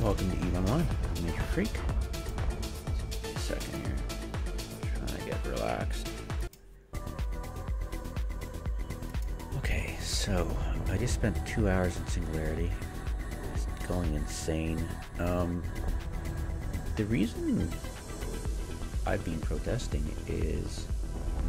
Welcome to EVE Online. I'm Major Freak. Just a second here. Trying to get relaxed. Okay, so I just spent 2 hours in Singularity. It's going insane. The reason I've been protesting is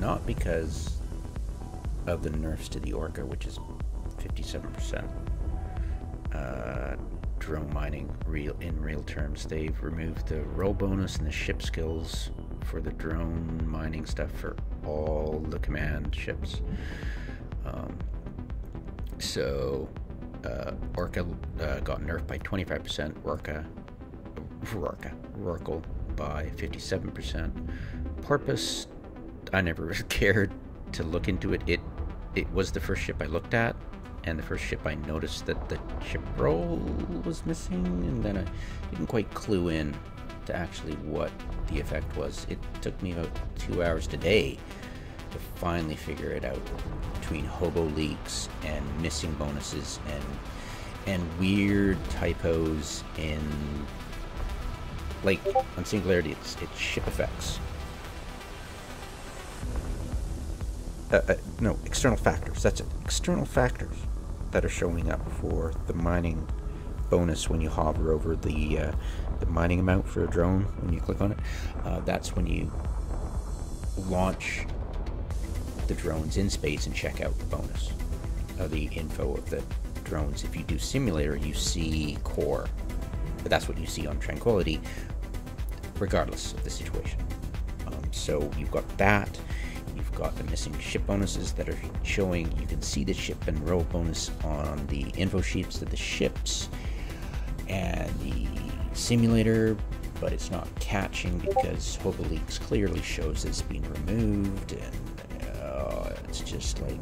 not because of the nerfs to the orca, which is 57%. Drone mining in real terms. They've removed the roll bonus and the ship skills for the drone mining stuff for all the command ships. So orca got nerfed by 25%, rorq by 57%. Porpoise, I never really cared to look into it. It was the first ship I looked at, and the first ship I noticed that the ship roll was missing, and then I didn't quite clue in to actually what the effect was. It took me about 2 hours today to finally figure it out, between hobo leaks and missing bonuses and weird typos in, like, on Singularity it's ship effects. No, external factors, that's it. External factors that are showing up for the mining bonus when you hover over the mining amount for a drone. When you click on it, that's when you launch the drones in space and check out the bonus, the info of the drones. If you do simulator, you see core, but that's what you see on Tranquility, regardless of the situation. So you've got that. You've got the missing ship bonuses that are showing. You can see the ship and roll bonus on the info sheets of the ships and the simulator, but it's not catching because hobo leaks clearly shows it's been removed, and it's just like,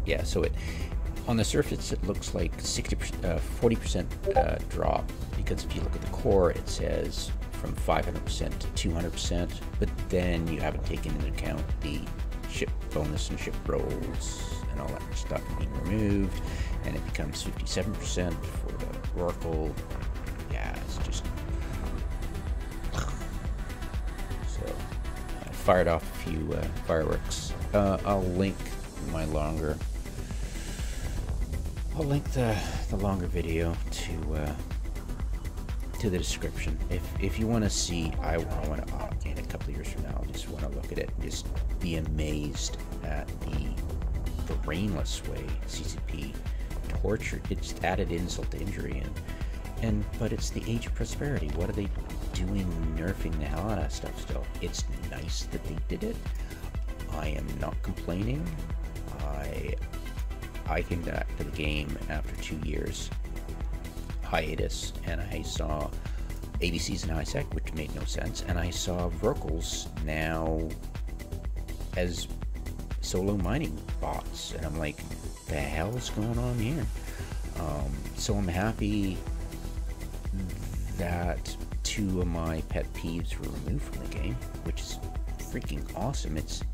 yeah. So it, on the surface, it looks like 40% drop, because if you look at the core, it says from 500% to 200%, but then you haven't taken into account the ship bonus and ship rolls and all that stuff being removed, and it becomes 57% for the rorq. Yeah, it's just... So I fired off a few fireworks. I'll link my longer... I'll link the longer video to the description. If you want to see, I want to, in a couple of years from now, I just want to look at it and just be amazed at the brainless way CCP tortured. It's added insult to injury, but it's the age of prosperity. What are they doing, nerfing the hell out of stuff still? It's nice that they did it. I am not complaining. I came back to the game after 2 years hiatus, and I saw ABCs and ISEC, which made no sense, and I saw rorqs now as solo mining bots, and I'm like, the hell is going on here? So I'm happy that 2 of my pet peeves were removed from the game, which is freaking awesome. It's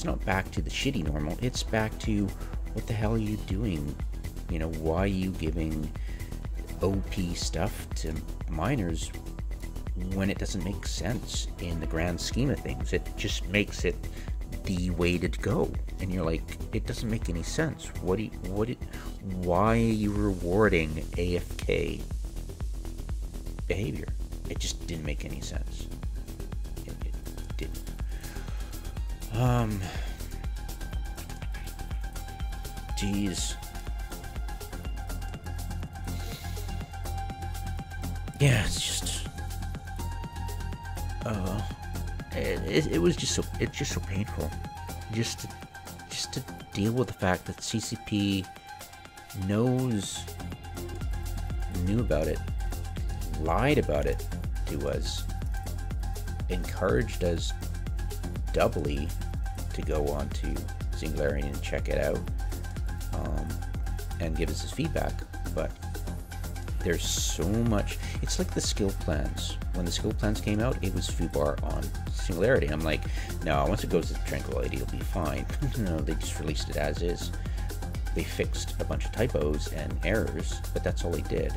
not back to the shitty normal, it's back to, what the hell are you doing? You know, why are you giving OP stuff to miners when it doesn't make sense in the grand scheme of things? It just makes it the way to go, and you're like, it doesn't make any sense. Why are you rewarding AFK behavior? It just didn't make any sense. It didn't. Geez. Yeah, it's just, it's just so painful, just to deal with the fact that CCP knew about it, lied about it to us, encouraged us doubly to go on to Singularity and check it out, and give us his feedback, but there's so much. It's like the skill plans. When the skill plans came out, it was foobar on Singularity. I'm like, no, once it goes to Tranquility, it'll be fine. No, they just released it as is. they fixed a bunch of typos and errors, but that's all they did.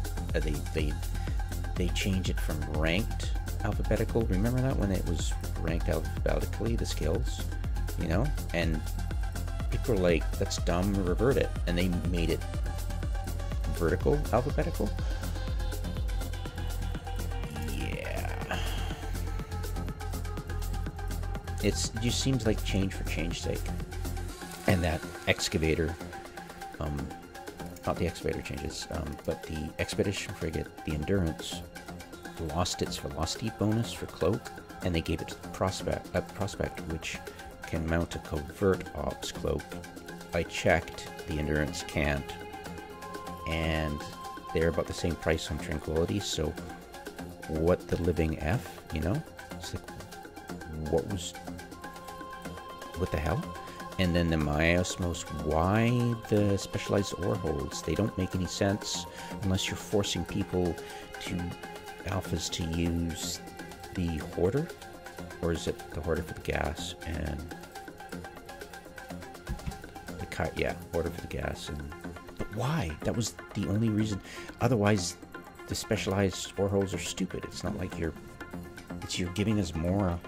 They changed it from ranked alphabetical. Remember that when it was ranked alphabetically, the skills, you know? And people were like, that's dumb, revert it. And they made it vertical alphabetical. Yeah. It just seems like change for change's sake. And that excavator, not the excavator changes, but the expedition frigate, the Endurance, lost its velocity bonus for cloak, and they gave it to the prospect, which can mount a covert ops cloak. I checked, the Endurance can't, and they're about the same price on Tranquility. So what the living F, you know? It's like, what the hell? And then the miasmos, why the specialized ore holds? They don't make any sense unless you're forcing people to alphas to use the hoarder, or is it the hoarder for the gas and the hoarder for the gas? And but why? That was the only reason. Otherwise, the specialized ore holds are stupid. It's not like you're giving us more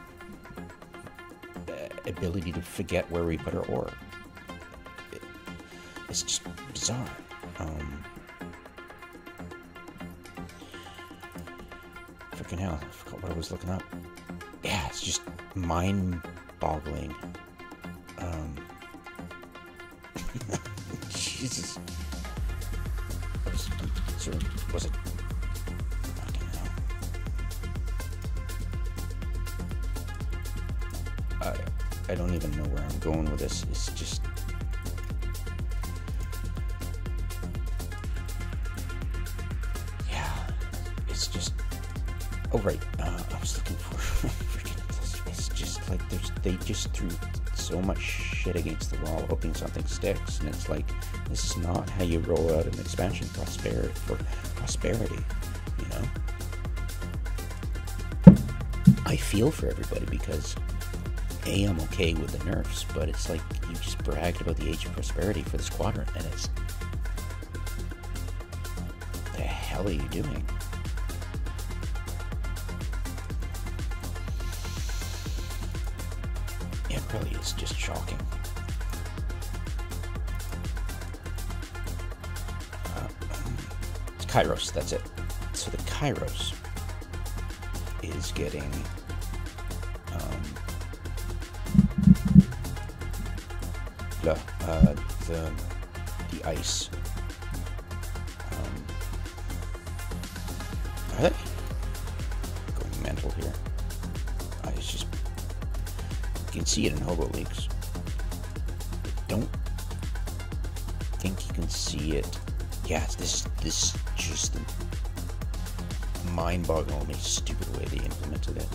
ability to forget where we put our ore. It's just bizarre. Freaking hell, I forgot what I was looking up. Yeah, it's just mind-boggling. Jesus. Was it? Fucking hell. I don't even know where I'm going with this. It's just... yeah, it's just... oh, right. I was looking for... it's just like they just threw so much shit against the wall hoping something sticks, and it's like, this is not how you roll out an expansion for prosperity, you know? I feel for everybody because I'm okay with the nerfs, but it's like you just bragged about the age of prosperity for this quadrant, and it's... the hell are you doing? It really is just shocking. It's Kairos, that's it. So the Kairos is getting the ice. Are they going mental here? It's just, you can see it in Hobo Leaks. I don't think you can see it. Yeah, this is just the mind-bogglingly stupid way they implemented it.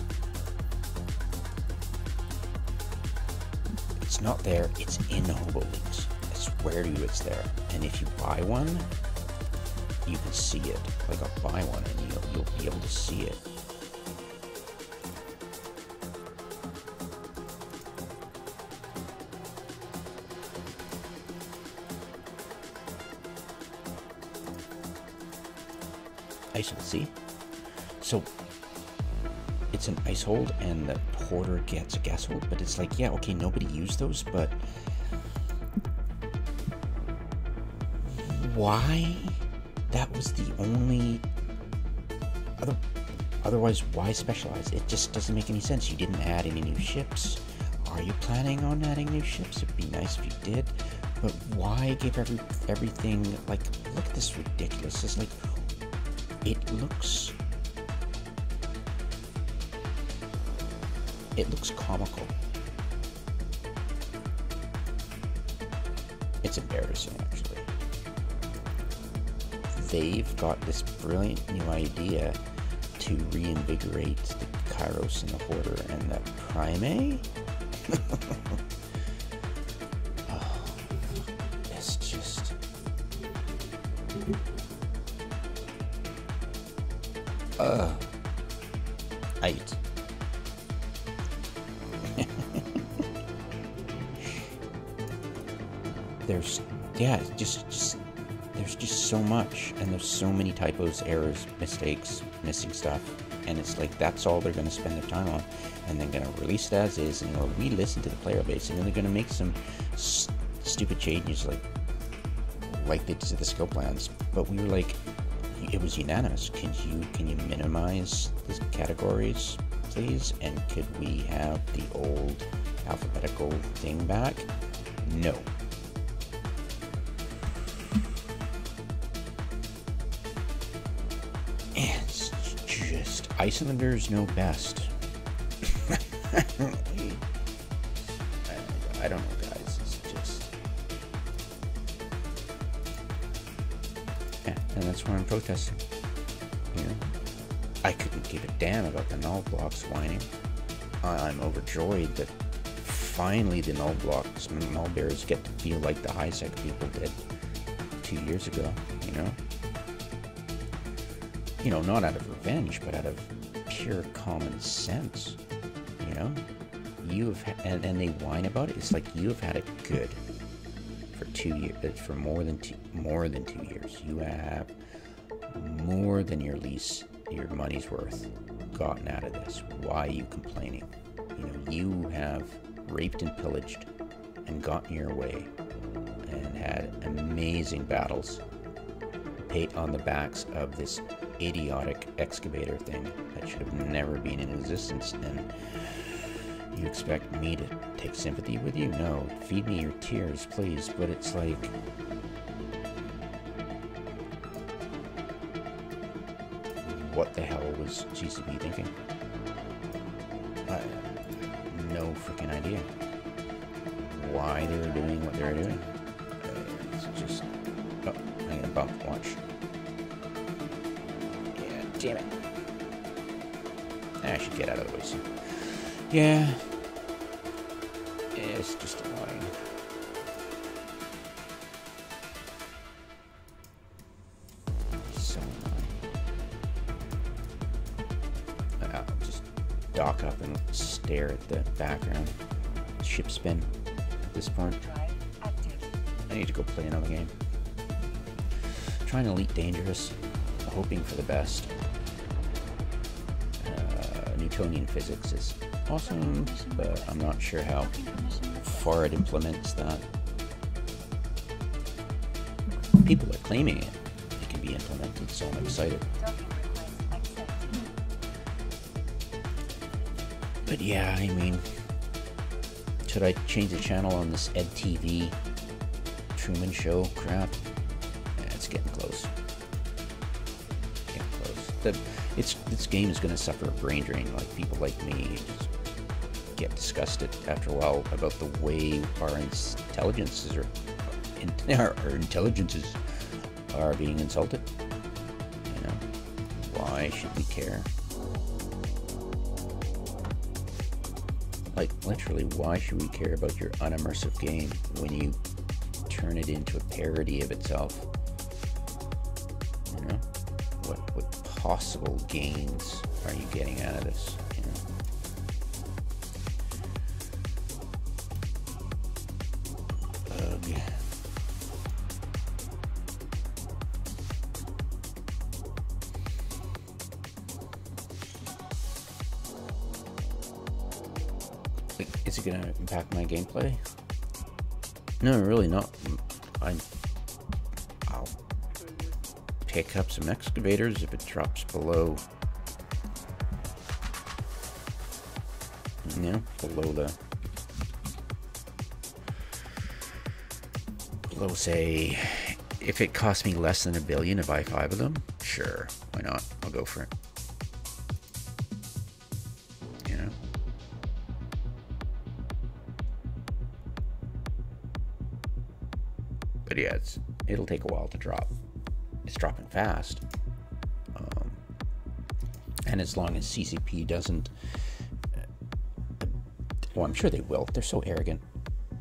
It's not there, it's in Hobo Leaks. I swear to you it's there. And if you buy one, you can see it. Like, I'll buy one and you'll be able to see it. Ice hold, see? So it's an ice hold and the hoarder gets a gas hold, but it's like, yeah, okay, nobody used those, but why? That was the only otherwise, why specialize? It just doesn't make any sense. You didn't add any new ships. Are you planning on adding new ships? It'd be nice if you did, but why give everything, like, look at this ridiculous. It's like, it looks comical. It's embarrassing, actually. They've got this brilliant new idea to reinvigorate the Kairos and the Hoarder and the Prime. Oh, it's just... Eight. yeah, just there's just so much, and there's so many typos, errors, mistakes, missing stuff, and it's like that's all they're going to spend their time on, and they're going to release it as is, and they'll re-listen to the player base, and then they're going to make some stupid changes like they did to the skill plans. But we were like, it was unanimous. Can you minimize the categories, please? And could we have the old alphabetical thing back? No. It's just Icelanders know best. I don't know, guys. It's just, yeah, and that's why I'm protesting. You know, I couldn't give a damn about the null blocks whining. I'm overjoyed that finally the null blocks, null bears get to feel like the high sec people did 2 years ago. You know, not out of revenge, but out of pure common sense. You know, and they whine about it. It's like you have had it good for 2 years, for more than 2 years. You have more than your money's worth gotten out of this. Why are you complaining? You know, you have raped and pillaged and gotten your way and had amazing battles on the backs of this idiotic excavator thing that should have never been in existence, and you expect me to take sympathy with you? No, feed me your tears, please. But it's like, what the hell was GCP thinking? No freaking idea why they were doing what they were doing. It's just, oh, I'm gonna bump watch. Yeah, damn it. I should get out of the way soon. Yeah, it's just annoying. So annoying. I'll just dock up and stare at the background. Ship spin at this point. I need to go play another game. Trying Elite Dangerous, hoping for the best. Newtonian physics is awesome, but I'm not sure how far it implements that. People are claiming it can be implemented, so I'm excited. But yeah, I mean, should I change the channel on this EdTV Truman Show crap? Yeah, it's getting close. This game is going to suffer a brain drain. Like, people like me just get disgusted after a while about the way our intelligences are being insulted. You know, why should we care? Like, literally, why should we care about your unimmersive game when you turn it into a parody of itself? You know, what possible gains are you getting out of this? You know? Ugh. Is it going to impact my gameplay? No, really not. I'll pick up some excavators if it drops below, you know, below say, if it costs me less than $1 billion to buy 5 of them, sure, why not? I'll go for it. You know? But yeah, it'll take a while to drop. It's dropping fast. And as long as CCP doesn't, well, I'm sure they will. They're so arrogant,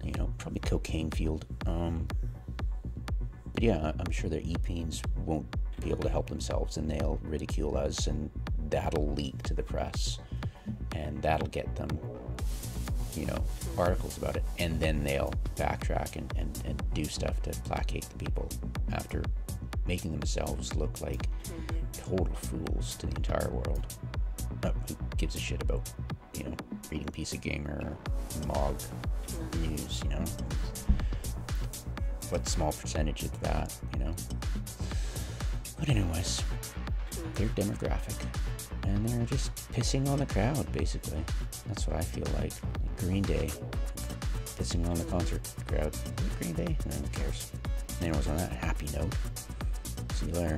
you know, probably cocaine fueled. But yeah, I'm sure their e-pains won't be able to help themselves, and they'll ridicule us, and that'll leak to the press, and that'll get them you know, articles about it, and then they'll backtrack and do stuff to placate the people after making themselves look like total fools to the entire world. Who gives a shit about, you know, reading Piece of Gamer or Mog News, you know? What small percentage of that, you know? But anyways, they're demographic, and they're just pissing on the crowd, basically. That's what I feel like. Green Day, pissing on the concert crowd. Green Day? No, who cares? Anyways, on that happy note, see you later.